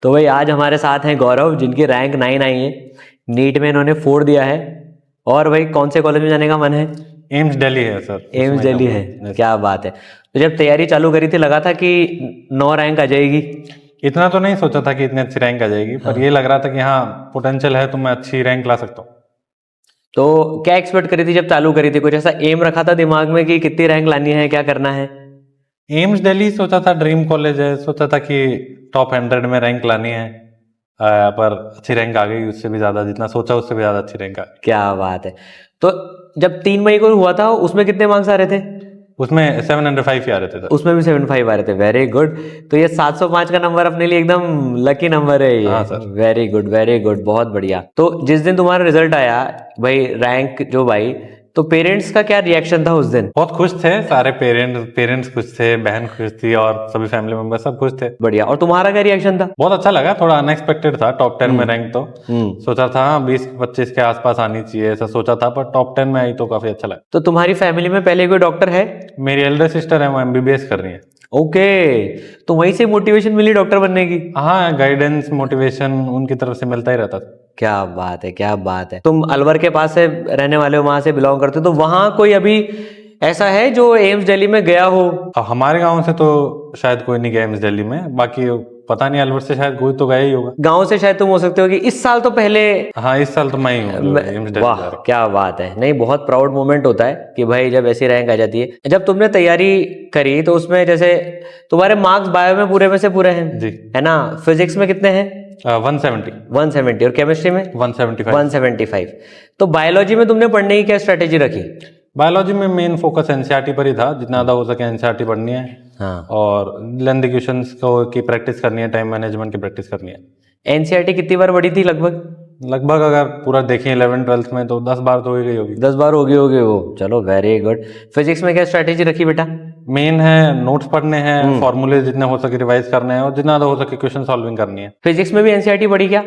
तो भाई आज हमारे साथ हैं गौरव, जिनकी रैंक 9 आई है। नीट में इन्होंने 4 दिया है। और भाई कौन से कॉलेज में जाने का मन है? एम्स दिल्ली है सर। एम्स दिल्ली है, क्या बात है। तो जब तैयारी चालू करी थी लगा था कि 9 रैंक आ जाएगी? इतना तो नहीं सोचा था कि इतनी अच्छी रैंक आ जाएगी, पर ये लग रहा था कि हाँ पोटेंशियल है तो मैं अच्छी रैंक ला सकता हूँ। तो क्या एक्सपेक्ट करी थी जब चालू करी थी? कुछ ऐसा एम रखा था दिमाग में कि कितनी रैंक लानी है, क्या करना है? एम्स दिल्ली सोचा था, ड्रीम कॉलेज है, सोचा था कि टॉप 100 में रैंक लानी है। पर अच्छी रैंक आ गई, उससे भी ज्यादा जितना सोचा उससे भी ज्यादा अच्छी रैंक आ गई। क्या बात है। तो जब 3 मई को हुआ था उसमें कितने मार्क्स आ रहे थे? उसमें 705 ही आ रहे थे सर। उसमें भी 75 आ रहे थे। Very good. तो ये 705 का नंबर अपने लिए एकदम लकी नंबर है ये। हाँ sir. Very good, very good, बहुत बढ़िया। तो जिस दिन तुम्हारा रिजल्ट आया भाई, रैंक जो भाई, तो पेरेंट्स का क्या रिएक्शन था उस दिन? बहुत खुश थे सारे पेरेंट्स खुश थे, बहन खुश थी और सभी फैमिली मेंबर सब खुश थे। बढ़िया। और तुम्हारा क्या रिएक्शन था? बहुत अच्छा लगा, थोड़ा अनएक्सपेक्टेड था टॉप 10 में रैंक। तो सोचा था हाँ 20-25 के आसपास आनी चाहिए ऐसा सोचा था, पर टॉप 10 में आई तो काफी अच्छा लगा। तो तुम्हारी फैमिली में पहले कोई डॉक्टर है? मेरी एल्डर सिस्टर है, वो MBBS कर रही है। ओके। तो वहीं से मोटिवेशन मिली डॉक्टर बनने की? हाँ, गाइडेंस मोटिवेशन उनकी तरफ से मिलता ही रहता था। क्या बात है, क्या बात है। तुम अलवर के पास से रहने वाले हो, वहां से बिलोंग करते हो, तो वहां कोई अभी ऐसा है जो एम्स दिल्ली में गया हो? अब हमारे गांव से तो शायद कोई नहीं गया एम्स दिल्ली में, बाकी पता नहीं अलवर से शायद कोई तो गया ही होगा। गांव से शायद तुम हो सकते हो कि इस साल तो पहले। हाँ, इस साल तो मैं ही हूँ जो एम्स दिल्ली वाह, जा रहा हूँ। क्या बात है। नहीं, बहुत प्राउड मोमेंट होता है कि भाई जब ऐसी रैंक आ जाती है। जब तुमने तैयारी करी तो उसमें जैसे तुम्हारे मार्क्स बायो में पूरे में से पूरे हैं जी। है ना? फिजिक्स में कितने हैं? 170 और केमिस्ट्री में 175। तो बायोलॉजी में तुमने पढ़ने की क्या स्ट्रेटेजी रखी? बायोलॉजी में मेन फोकस एनसीईआरटी पर ही था, जितना ज्यादा हो सके एनसीईआरटी पढ़नी है। हाँ। और लेंथ क्वेश्चंस को की प्रैक्टिस करनी है, टाइम मैनेजमेंट की प्रैक्टिस करनी है। एनसीईआरटी कितनी बार पढ़ी थी लगभग? लगभग अगर पूरा देखें 11th-12th में तो 10 बार तो हो गई होगी। 10 बार होगी वो। चलो, वेरी गुड। फिजिक्स में क्या स्ट्रेटेजी रखी बेटा? मेन है नोट्स पढ़ने हैं, फॉर्मूले जितने हो सके रिवाइज करने हैं और जितना ज्यादा हो सके क्वेश्चन सॉल्विंग करनी है। फिजिक्स में भी एनसीईआरटी पढ़ी क्या?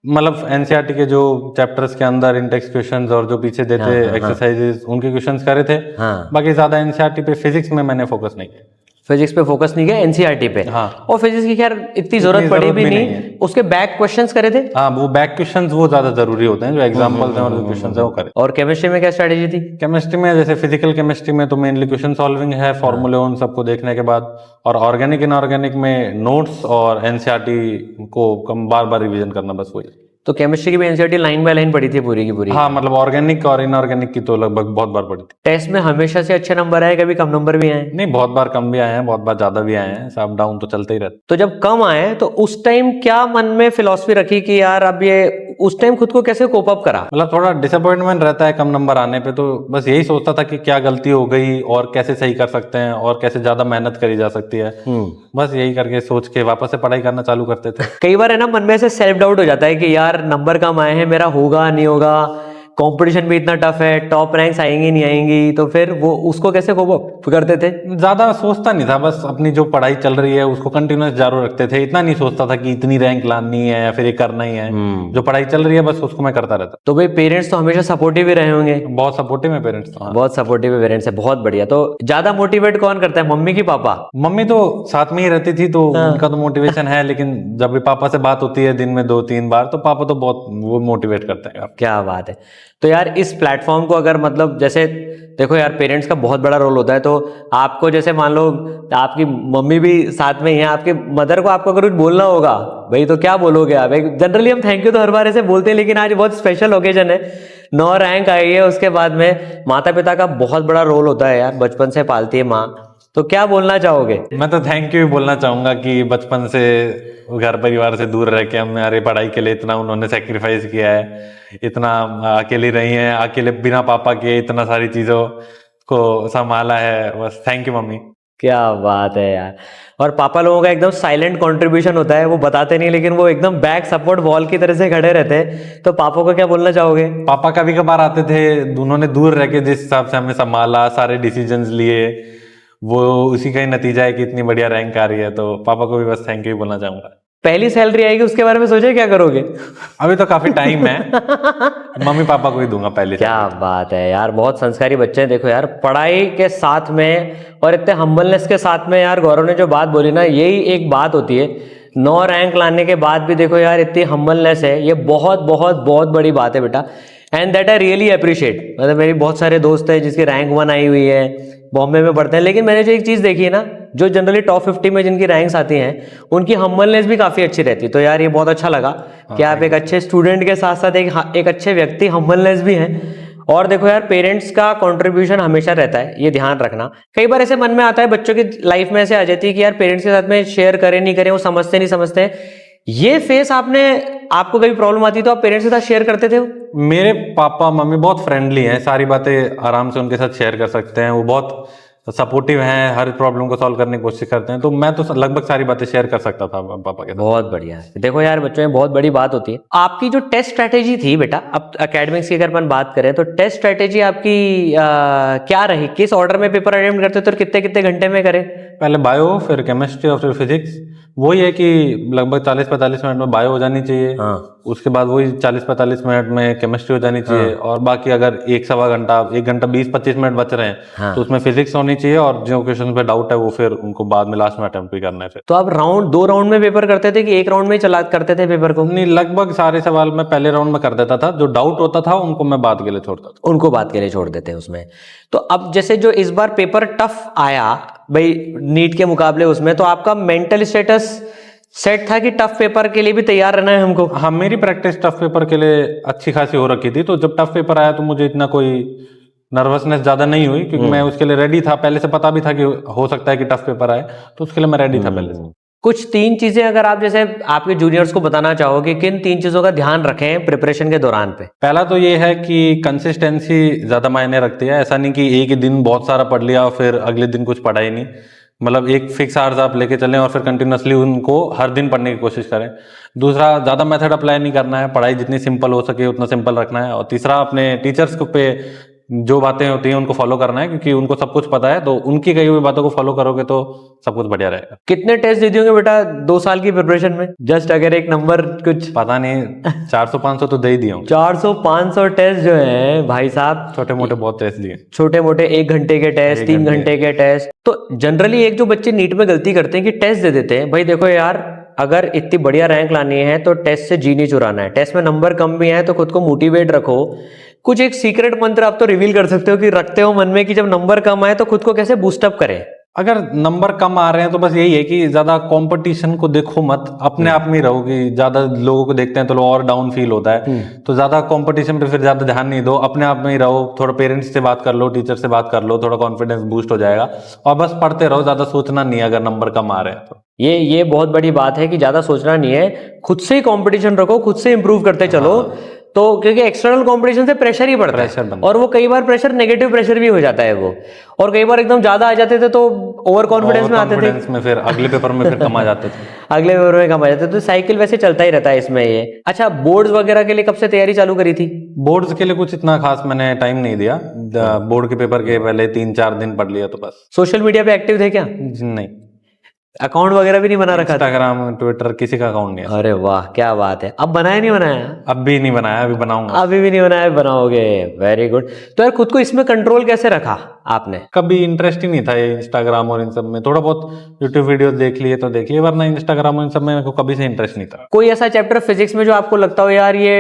मतलब एनसीईआरटी के जो चैप्टर्स के अंदर इंडेक्स क्वेश्चंस और जो पीछे देते एक्सरसाइजेस उनके क्वेश्चंस करे थे। हाँ। बाकी ज्यादा एनसीईआरटी पे, फिजिक्स में मैंने फोकस नहीं किया। फिजिक्स पे फोकस नहीं किया, एनसीईआरटी पे। हाँ। और फिजिक्स की खैर इतनी जरूरत पड़ी भी नहीं। उसके बैक क्वेश्चंस करे थे? हाँ, वो बैक क्वेश्चंस वो ज्यादा जरूरी होते हैं, जो एग्जांपल्स हैं और जो क्वेश्चंस हैं वो करे। और केमिस्ट्री में क्या स्ट्रेटेजी थी? केमिस्ट्री में जैसे फिजिकल केमिस्ट्री में तो मेनली क्वेश्चन सॉल्विंग है, फॉर्मूले उन सबको देखने के बाद। और ऑर्गेनिक इनऑर्गेनिक में नोट्स और एनसीईआरटी को कम बार बार रिवीजन करना, बस वही। तो केमिस्ट्री की भी एनसीईआरटी लाइन बाय लाइन पढ़ी थी पूरी की पूरी? हाँ, मतलब ऑर्गेनिक और इनऑर्गेनिक की तो लगभग बहुत बार पढ़ी थी। टेस्ट में हमेशा से अच्छे नंबर आए, कभी कम नंबर भी आए? नहीं, बहुत बार कम भी आए हैं, बहुत बार ज्यादा भी आए हैं, अप डाउन तो चलते ही रहते। तो जब कम आए तो उस टाइम क्या मन में फिलॉसफी रखी कि यार अब ये, उस टाइम खुद को कैसे कोप अप करा? मतलब थोड़ा डिसअपॉइंटमेंट रहता है कम नंबर आने पे, तो बस यही सोचता था कि क्या गलती हो गई और कैसे सही कर सकते हैं और कैसे ज्यादा मेहनत करी जा सकती है। बस यही करके सोच के वापस से पढ़ाई करना चालू करते थे। कई बार है ना, मन में ऐसे सेल्फ डाउट हो जाता है कि यार नंबर कम आए हैं, मेरा होगा नहीं होगा, कंपटीशन भी इतना टफ है, टॉप रैंक्स आएंगी नहीं आएंगी, तो फिर वो उसको कैसे कोप अप करते थे? ज्यादा सोचता नहीं था, बस अपनी जो पढ़ाई चल रही है उसको कंटिन्यूस जारी रखते थे। इतना नहीं सोचता था कि इतनी रैंक लानी है या फिर ये करना ही है। जो पढ़ाई चल रही है बस उसको मैं करता रहता। तो भाई पेरेंट्स तो हमेशा सपोर्टिव ही रहे होंगे? बहुत सपोर्टिव है पेरेंट्स तो। हाँ। बहुत सपोर्टिव है पेरेंट्स है, बहुत बढ़िया। तो ज्यादा मोटिवेट कौन करता है, मम्मी की पापा? मम्मी तो साथ में ही रहती थी तो उनका तो मोटिवेशन है, लेकिन जब भी पापा से बात होती है दिन में 2-3 बार, तो पापा तो बहुत वो मोटिवेट करते हैं। क्या बात है। तो यार इस प्लेटफॉर्म को अगर, मतलब जैसे देखो यार, पेरेंट्स का बहुत बड़ा रोल होता है। तो आपको जैसे मान लो आपकी मम्मी भी साथ में ही है, आपके मदर को आपको अगर कुछ बोलना होगा भाई तो क्या बोलोगे आप? जनरली हम थैंक यू तो हर बार ऐसे बोलते हैं, लेकिन आज बहुत स्पेशल ओकेजन है, 9 रैंक आई है। उसके बाद में माता पिता का बहुत बड़ा रोल होता है यार, बचपन से पालती है माँ, तो क्या बोलना चाहोगे? मैं तो थैंक यू बोलना चाहूंगा कि बचपन से घर परिवार से दूर रह के हमारी पढ़ाई के लिए इतना उन्होंने सेक्रीफाइस किया है, इतना अकेली रही हैं, अकेले बिना पापा के इतना सारी चीजों को संभाला है। बस थैंक यू मम्मी। क्या बात है यार। और पापा लोगों का एकदम साइलेंट कंट्रीब्यूशन होता है, वो बताते नहीं लेकिन वो एकदम बैक सपोर्ट वॉल की तरह से खड़े रहते हैं। तो पापा को क्या बोलना चाहोगे? पापा कभी कभार आते थे, उन्होंने दूर रह के जिस हिसाब से हमें संभाला, सारे डिसीजंस लिए, वो उसी का ही नतीजा है कि इतनी बढ़िया रैंक आ रही है। तो पापा को भी बस थैंक यू बोलना चाहूंगा। पहली सैलरी आएगी उसके बारे में सोचे क्या करोगे? अभी तो काफी टाइम है, मम्मी पापा को ही दूंगा पहले। क्या बात है यार, बहुत संस्कारी बच्चे हैं। देखो यार, पढ़ाई के साथ में और इतने हम्बलनेस के साथ में यार, गौरव ने जो बात बोली ना, यही एक बात होती है 9 रैंक लाने के बाद भी देखो यार इतनी हम्बलनेस है, ये बहुत बहुत बहुत बड़ी बात है बेटा, and that I really appreciate. मतलब मेरी बहुत सारे दोस्त हैं जिसकी रैंक 1 आई हुई है, बॉम्बे में पढ़ते हैं, लेकिन मैंने जो एक चीज़ देखी है ना, जो जनरली टॉप 50 में जिनकी रैंक्स आती हैं उनकी हम्बलनेस भी काफ़ी अच्छी रहती है। तो यार ये बहुत अच्छा लगा कि आप एक अच्छे स्टूडेंट के साथ साथ एक अच्छे व्यक्ति हम्बलनेस भी हैं। और देखो यार पेरेंट्स का कंट्रीब्यूशन हमेशा रहता है, ये ध्यान रखना। कई बार ऐसे मन में आता है, बच्चों की लाइफ में ऐसे आ जाती है कि यार पेरेंट्स के साथ में शेयर करें नहीं करें, वो समझते नहीं समझते। ये फेस आपको कभी प्रॉब्लम आती तो आप पेरेंट्स के साथ शेयर करते थे? मेरे पापा मम्मी बहुत फ्रेंडली हैं, सारी बातें आराम से उनके साथ शेयर कर सकते हैं, वो बहुत सपोर्टिव हैं, हर प्रॉब्लम को सॉल्व करने की कोशिश करते हैं, तो मैं तो लगभग सारी बातें शेयर कर सकता था पापा के साथ। बहुत बढ़िया। देखो यार बच्चों में बहुत बड़ी बात होती है। आपकी जो टेस्ट स्ट्रेटेजी थी बेटा, अब एकेडमिक्स की अगर अपन बात करें तो टेस्ट स्ट्रेटेजी आपकी क्या रही? किस ऑर्डर में पेपर अटेम्प्ट करते थे और कितने कितने घंटे में करे? पहले बायो, फिर केमिस्ट्री और फिर फिजिक्स। वही है कि लगभग 40-45 मिनट में बायो हो जानी चाहिए। उसके बाद वही 40-45 मिनट में केमिस्ट्री हो जानी चाहिए। और बाकी अगर 1 घंटा 20-25 मिनट बच रहे हैं तो उसमें फिजिक्स होनी चाहिए, और जो क्वेश्चन पे डाउट है वो फिर उनको बाद में लास्ट में अटेम्प्ट भी करना है। फिर तो आप 2 राउंड में पेपर करते थे कि 1 राउंड में चला करते थे पेपर को? नहीं, लगभग सारे सवाल मैं पहले राउंड में कर देता था, जो डाउट होता था उनको मैं बाद के लिए छोड़ता था। उनको बाद के लिए छोड़ देते हैं उसमें। तो अब जैसे जो इस बार पेपर टफ आया भाई नीट के मुकाबले उसमें, तो आपका मेंटल स्टेटस सेट था कि टफ पेपर के लिए भी तैयार रहना है हमको? हाँ, मेरी प्रैक्टिस टफ पेपर के लिए अच्छी खासी हो रखी थी, तो जब टफ पेपर आया तो मुझे इतना कोई नर्वसनेस ज्यादा नहीं हुई, क्योंकि मैं उसके लिए रेडी था। पहले से पता भी था कि हो सकता है कि टफ पेपर आए, तो उसके लिए मैं रेडी था पहले से। कुछ 3 चीजें अगर आप जैसे आपके जूनियर्स को बताना चाहो कि किन 3 चीजों का ध्यान रखें प्रिपरेशन के दौरान पे? पहला तो ये है कि कंसिस्टेंसी ज्यादा मायने रखती है। ऐसा नहीं कि एक ही दिन बहुत सारा पढ़ लिया और फिर अगले दिन कुछ पढ़ा ही नहीं। मतलब एक फिक्स आवर्स आप लेके चलें और फिर कंटिन्यूसली उनको हर दिन पढ़ने की कोशिश करें। दूसरा, ज़्यादा मेथड अप्लाई नहीं करना है, पढ़ाई जितनी सिंपल हो सके उतना सिंपल रखना है। और तीसरा, अपने टीचर्स को पे जो बातें होती हैं उनको फॉलो करना है, क्योंकि उनको सब कुछ पता है, तो उनकी कही हुई बातों को फॉलो करोगे तो सब कुछ बढ़िया रहेगा। कितने टेस्ट दे दियोगे बेटा 2 साल की प्रिपरेशन में? जस्ट अगर एक नंबर कुछ पता नहीं, 400-500 तो दे ही दिया हूँ। 400-500 टेस्ट जो है भाई साहब, छोटे मोटे बहुत टेस्ट दिए, छोटे मोटे 1 घंटे के टेस्ट, 3 घंटे के टेस्ट। तो जनरली एक जो बच्चे नीट में गलती करते हैं कि टेस्ट दे देते हैं। भाई देखो यार, अगर इतनी बढ़िया रैंक लानी है तो टेस्ट से जी नहीं चुराना है। टेस्ट में नंबर कम भी है तो खुद को मोटिवेट रखो। कुछ एक सीक्रेट मंत्र आप तो रिवील कर सकते हो कि रखते हो मन में कि जब नंबर कम आए तो खुद को कैसे बूस्टअप करें? अगर नंबर कम आ रहे हैं तो बस यही है कि ज्यादा कंपटीशन को देखो मत, अपने आप में ही रहो। कि ज्यादा लोगों को देखते हैं तो और डाउन फील होता है, तो ज्यादा कंपटीशन पे फिर ज्यादा ध्यान नहीं दो, अपने आप में ही रहो। थोड़ा पेरेंट्स से बात कर लो, टीचर से बात कर लो, थोड़ा कॉन्फिडेंस बूस्ट हो जाएगा। और बस पढ़ते रहो, ज्यादा सोचना नहीं है अगर नंबर कम आ रहे हैं तो। ये बहुत बड़ी बात है कि ज्यादा सोचना नहीं है, खुद से ही कंपटीशन रखो, खुद से इंप्रूव करते चलो। तो क्योंकि एक्सटर्नल कंपटीशन से प्रेशर ही बढ़ता है, और वो कई बार प्रेशर नेगेटिव प्रेशर भी हो जाता है वो, और कई बार एकदम ज्यादा आ जाते थे तो ओवर कॉन्फिडेंस में आते थे, में फिर अगले पेपर में फिर कम आ जाते थे। अगले पेपर में कम आ जाते थे। तो साइकिल वैसे चलता ही रहता है इसमें ये। अच्छा, बोर्ड्स वगैरह के लिए कब से तैयारी चालू करी थी? बोर्ड्स के लिए कुछ इतना खास मैंने टाइम नहीं दिया। बोर्ड के पेपर के पहले 3-4 दिन पढ़ लिया तो बस। सोशल मीडिया पे एक्टिव थे क्या? नहीं, अकाउंट वगैरह भी नहीं बना रखा? इंस्टाग्राम, ट्विटर, किसी का अकाउंट नहीं है। अरे वाह, क्या बात है। अब बनाया नहीं बनाया? अब भी नहीं बनाया, अभी बनाऊंगा। अभी भी नहीं बनाया, बनाओगे? Very good. तो यार खुद को इसमें कंट्रोल कैसे रखा आपने? कभी इंटरेस्ट ही नहीं था ये इंस्टाग्राम और इन सब में। थोड़ा बहुत यूट्यूब वीडियो देख लिए तो देख लिए, वरना इंस्टाग्राम और इन सब में मेरे को कभी से इंटरेस्ट नहीं था। कोई ऐसा चैप्टर फिजिक्स में जो आपको लगता हो यार ये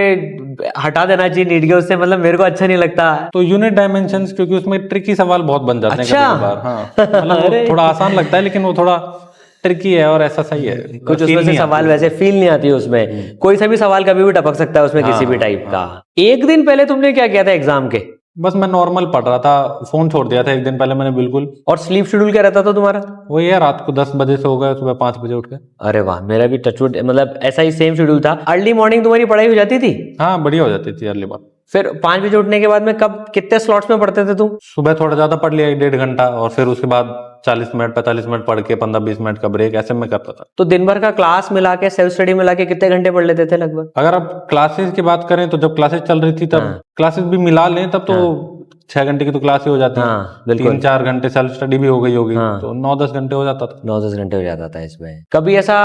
हटा देना चाहिए नीट के उससे, मतलब मेरे को अच्छा नहीं लगता? तो यूनिट डायमेंशंस, क्योंकि उसमें ट्रिकी सवाल बहुत बन जाते हैं कभी कभार। हाँ, मतलब वो थोड़ा आसान लगता है लेकिन वो थोड़ा ट्रिकी है, और ऐसा सही है कुछ उसमें से सवाल वैसे फील नहीं आती उसमें। कोई सा भी सवाल कभी भी टपक सकता है उसमें, किसी भी टाइप का। एक दिन पहले तुमने क्या किया था एग्जाम के? बस मैं नॉर्मल पढ़ रहा था, फोन छोड़ दिया था एक दिन पहले मैंने बिल्कुल। और स्लीप शेड्यूल क्या रहता था तुम्हारा? वो ये रात को 10 बजे से हो गया, सुबह 5 बजे उठ के। अरे वाह, मेरा भी टचवुड मतलब ऐसा ही सेम शेड्यूल था। अर्ली मॉर्निंग तुम्हारी पढ़ाई हो जाती थी? हाँ, बढ़िया हो जाती थी अर्ली मॉर्निंग। फिर 5 बजे उठने के बाद में कब कितने स्लॉट्स में पढ़ते थे तुम? सुबह थोड़ा ज्यादा पढ़ लिया 1-1.5 घंटा, और फिर उसके बाद 40 मिनट 45 मिनट पढ़ के 15-20 मिनट का ब्रेक, ऐसे में करता था। तो दिन भर का क्लास मिला के, सेल्फ स्टडी मिला के कितने घंटे पढ़ लेते थे लगभग? अगर आप क्लासेस की बात करें तो जब क्लासेस चल रही थी तब क्लासेस भी मिला लें तब तो 6 घंटे की तो क्लास ही हो जाती है। 3-4 घंटे सेल्फ स्टडी भी हो गई होगी, तो 9-10 घंटे हो जाता था। 9-10 घंटे हो जाता था इसमें। कभी ऐसा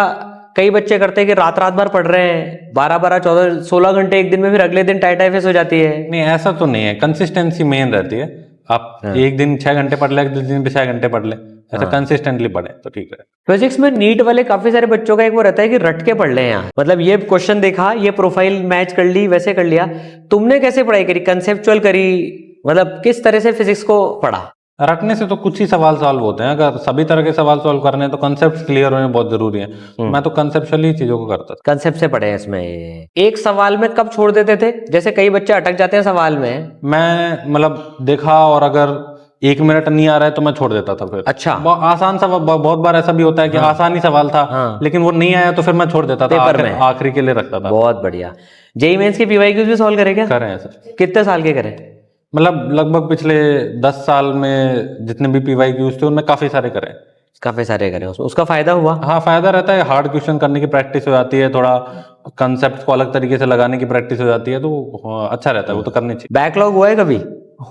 कई बच्चे करते हैं कि रात भर पढ़ रहे हैं, 12-12, 14, 16 घंटे एक दिन में, फिर अगले दिन टाइट फेस हो जाती है। नहीं, ऐसा तो नहीं है, कंसिस्टेंसी मेन रहती है। आप एक दिन 6 घंटे पढ़ ले, दूसरे दिन पे 6 घंटे पढ़ ले, ऐसा कंसिस्टेंटली पढ़े तो ठीक है। फिजिक्स में नीट वाले काफी सारे बच्चों का एक वो रहता है कि रट के पढ़ ले यहाँ, मतलब ये क्वेश्चन देखा, ये प्रोफाइल मैच कर ली, वैसे कर लिया। तुमने कैसे पढ़ाई करी, कंसेप्चुअल करी, मतलब किस तरह से फिजिक्स को पढ़ा? रटने से तो कुछ ही सवाल सॉल्व होते हैं, अगर सभी तरह के सवाल सॉल्व करने हैं तो कंसेप्ट क्लियर होने बहुत जरूरी है। मैं तो कंसेप्चुअली चीजों को करता था। कंसेप्ट से पढ़े इसमें। एक सवाल में कब छोड़ देते थे? जैसे कई बच्चे अटक जाते हैं सवाल में। मैं मतलब देखा और अगर 1 मिनट नहीं आ रहा है तो मैं छोड़ देता था फिर। अच्छा। आसान सवाल, बहुत बार ऐसा भी होता है कि आसान ही सवाल था लेकिन वो नहीं आया तो फिर मैं छोड़ देता था, आखिरी के लिए रखता था। बहुत बढ़िया। जेईई मेंस के पीवाईक्यूज भी सॉल्व करे क्या? करें हैं सर। कितने साल के करे? मतलब लगभग पिछले 10 साल में जितने भी पीवाईक्यूज थे उनमें काफी सारे करे। काफी सारे करे, उसका फायदा हुआ? हाँ फायदा रहता है, हार्ड क्वेश्चन करने की प्रैक्टिस हो जाती है, थोड़ा कंसेप्ट को अलग तरीके से लगाने की प्रैक्टिस हो जाती है, तो अच्छा रहता है, वो तो करनी चाहिए। बैकलॉग हुआ है कभी?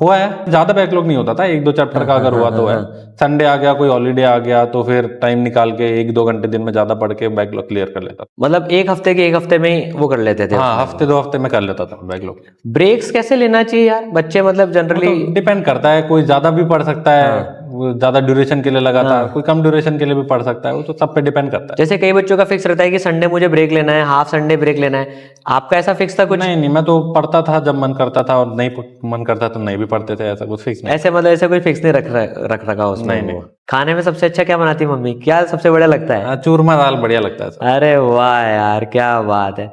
हुआ है, ज्यादा बैकलॉग नहीं होता था, 1-2 चैप्टर का अगर हुआ तो है। संडे आ गया, कोई हॉलीडे आ गया तो फिर टाइम निकाल के 1-2 घंटे दिन में ज्यादा पढ़ के बैकलॉग क्लियर कर लेता। मतलब एक हफ्ते में ही वो कर लेते थे? हाँ, हफ्ते 2 हफ्ते में कर लेता था बैकलॉग। ब्रेक्स कैसे लेना चाहिए यार बच्चे, मतलब जनरली डिपेंड करता है, कोई ज्यादा भी पढ़ सकता है, ज्यादा ड्यूरेशन के लिए लगातार, कोई कम ड्यूरेशन के लिए भी पढ़ सकता है, वो तो सब पे डिपेंड करता है। जैसे कई बच्चों का फिक्स रहता है कि संडे मुझे ब्रेक लेना है, हाफ संडे ब्रेक लेना है, आपका ऐसा फिक्स था कुछ? नहीं, मैं तो पढ़ता था जब मन करता था, और नहीं मन करता तो नहीं भी पढ़ते थे, ऐसा कुछ फिक्स नहीं। ऐसे मतलब ऐसा कोई फिक्स नहीं रख रखा उसमें? नहीं। खाने में सबसे अच्छा क्या बनाती मम्मी, क्या सबसे बढ़िया लगता है? चूरमा दाल बढ़िया लगता है। अरे वाह यार, क्या बात है।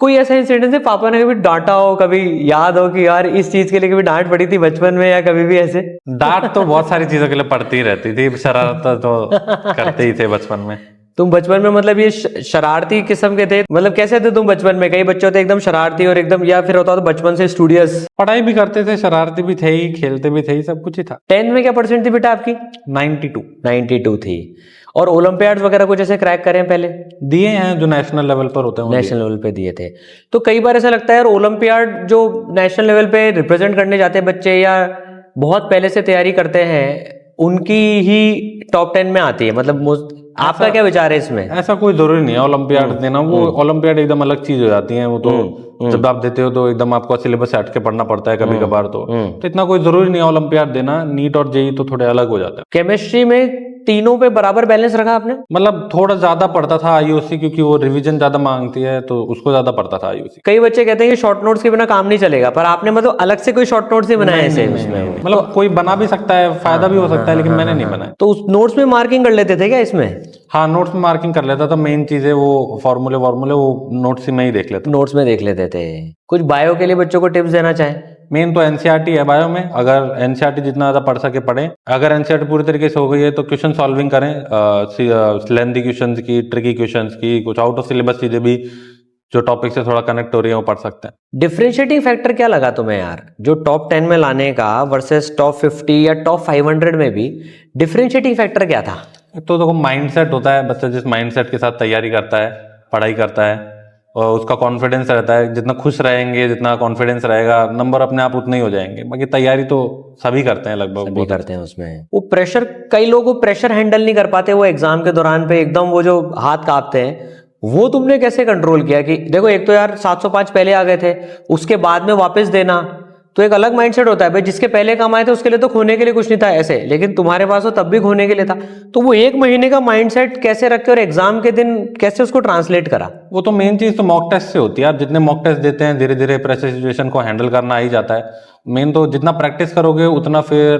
कोई ऐसा इंसिडेंट है पापा ने कभी डांटा हो, कभी याद हो कि यार इस चीज के लिए कभी डांट पड़ी थी बचपन में, या कभी भी ऐसे? डांट तो बहुत सारी चीजों के लिए पड़ती ही रहती थी, शरारत तो करते ही थे बचपन में। तुम बचपन में मतलब ये शरारती किस्म के थे, मतलब कैसे थे तुम बचपन में? कई बच्चे होते एकदम शरारती और एकदम, या फिर होता तो बचपन से स्टूडियस? पढ़ाई भी करते थे, शरारती भी थे ही, खेलते भी थे ही, सब कुछ ही था। 10th में क्या परसेंट थी बेटा आपकी? 92 थी। और ओलंपियाड्स वगैरह कुछ ऐसे क्रैक करें पहले? दिए हैं, जो नेशनल लेवल पर होते हैं नेशनल लेवल पे दिए थे। तो कई बार ऐसा लगता है यार ओलंपियाड जो नेशनल लेवल पे रिप्रेजेंट करने जाते हैं बच्चे, या बहुत पहले से तैयारी करते हैं, उनकी ही टॉप 10 में आती है, मतलब आपका क्या विचार है इसमें? ऐसा कोई जरूरी नहीं है ओलंपियाड देना, वो ओलंपियाड एकदम अलग चीज हो जाती है, वो तो जब आप देते हो तो एकदम आपको सिलेबस से हट के पढ़ना पड़ता है कभी कभार, तो इतना कोई जरूरी नहीं है ओलंपियाड देना। नीट और जेईई तो थोड़े अलग हो जाते हैं। केमिस्ट्री में तीनों पे बराबर बैलेंस रखा आपने? मतलब थोड़ा ज्यादा पढ़ता था आईयूसी, क्योंकि वो रिवीजन ज्यादा मांगती है, तो उसको ज्यादा पढ़ता था आईयूसी। कई बच्चे कहते हैं कि शॉर्ट नोट्स के बिना काम नहीं चलेगा, पर आपने मतलब अलग से कोई शॉर्ट नोट्स नहीं बनाए ऐसे? मतलब कोई बना भी सकता है, फायदा भी हो सकता है, लेकिन मैंने नहीं बनाया। तो उस नोट्स में मार्किंग कर लेते थे क्या इसमें? हाँ, नोट्स में मार्किंग कर लेता था, मेन चीजें वो फॉर्मूले वो नोट्स में ही देख लेता। नोट्स में देख लेते थे। कुछ बायो के लिए बच्चों को टिप्स देना चाहें? मेन तो एनसीईआरटी है बायो में, अगर एनसीईआरटी जितना ज्यादा पढ़ सके पढ़े। अगर एनसीईआरटी पूरी तरीके से हो गई है तो क्वेश्चन सॉल्विंग करें, लेंथी क्वेश्चंस की, ट्रिकी क्वेश्चंस की, कुछ आउट ऑफ सिलेबस चीजें भी जो टॉपिक से थोड़ा कनेक्ट हो रही है वो पढ़ सकते हैं। डिफरेंशिएटिंग फैक्टर क्या लगा तुम्हें यार, जो टॉप 10 में लाने का वर्सेस टॉप 50 या टॉप 500 में भी डिफरेंशिएटिंग फैक्टर क्या था? तो देखो माइंडसेट होता है, बच्चा जिस माइंडसेट के साथ तैयारी करता है, पढ़ाई करता है, और उसका कॉन्फिडेंस रहता है, जितना खुश रहेंगे, जितना कॉन्फिडेंस रहेगा, नंबर अपने आप उतने ही हो जाएंगे। बाकी तैयारी तो सभी करते हैं, लगभग सभी करते हैं उसमें। वो प्रेशर, कई लोग वो प्रेशर हैंडल नहीं कर पाते, वो एग्जाम के दौरान पे एकदम वो जो हाथ कांपते हैं, वो तुमने कैसे कंट्रोल किया? कि देखो एक तो यार 705 पहले आ गए थे, उसके बाद में वापस देना तो एक अलग माइंडसेट होता है भाई, जिसके पहले कम आए थे उसके लिए तो खोने के लिए कुछ नहीं था ऐसे, लेकिन तुम्हारे पास तो तब भी खोने के लिए था। तो वो 1 महीने का माइंडसेट कैसे रखे और एग्जाम के दिन कैसे उसको ट्रांसलेट करा? वो तो मेन चीज तो मॉक टेस्ट से होती है। आप जितने मॉक टेस्ट देते हैं, धीरे धीरे प्रेशर सिचुएशन को हैंडल करना आ ही जाता है। मेन तो जितना प्रैक्टिस करोगे उतना फिर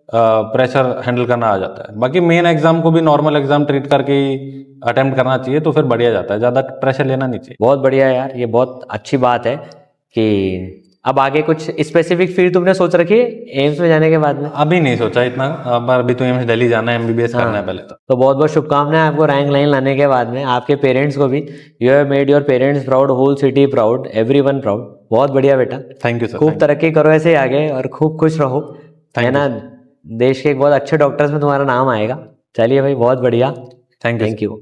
प्रेशर हैंडल करना आ जाता है। बाकी मेन एग्जाम को भी नॉर्मल एग्जाम ट्रीट करके ही अटेम्प्ट करना चाहिए, तो फिर बढ़िया जाता है, ज्यादा प्रेशर लेना नहीं चाहिए। बहुत बढ़िया यार, ये बहुत अच्छी बात है कि अब आगे कुछ स्पेसिफिक फील्ड तुमने सोच रखी है एम्स में जाने के बाद में? अभी नहीं सोचा इतना, अभी तो एम्स दिल्ली जाना है, एमबीबीएस करना है पहले तो बहुत बहुत शुभकामनाएं आपको रैंक लाइन लाने के बाद में, आपके पेरेंट्स को भी। You have made your parents proud, whole city proud, everyone proud. बहुत बढ़िया बेटा, थैंक यू सर। खूब तरक्की करो ऐसे आगे और खूब खुश रहो, है ना। देश के एक बहुत अच्छे डॉक्टर्स में तुम्हारा नाम आएगा। चलिए भाई, बहुत बढ़िया, थैंक यू।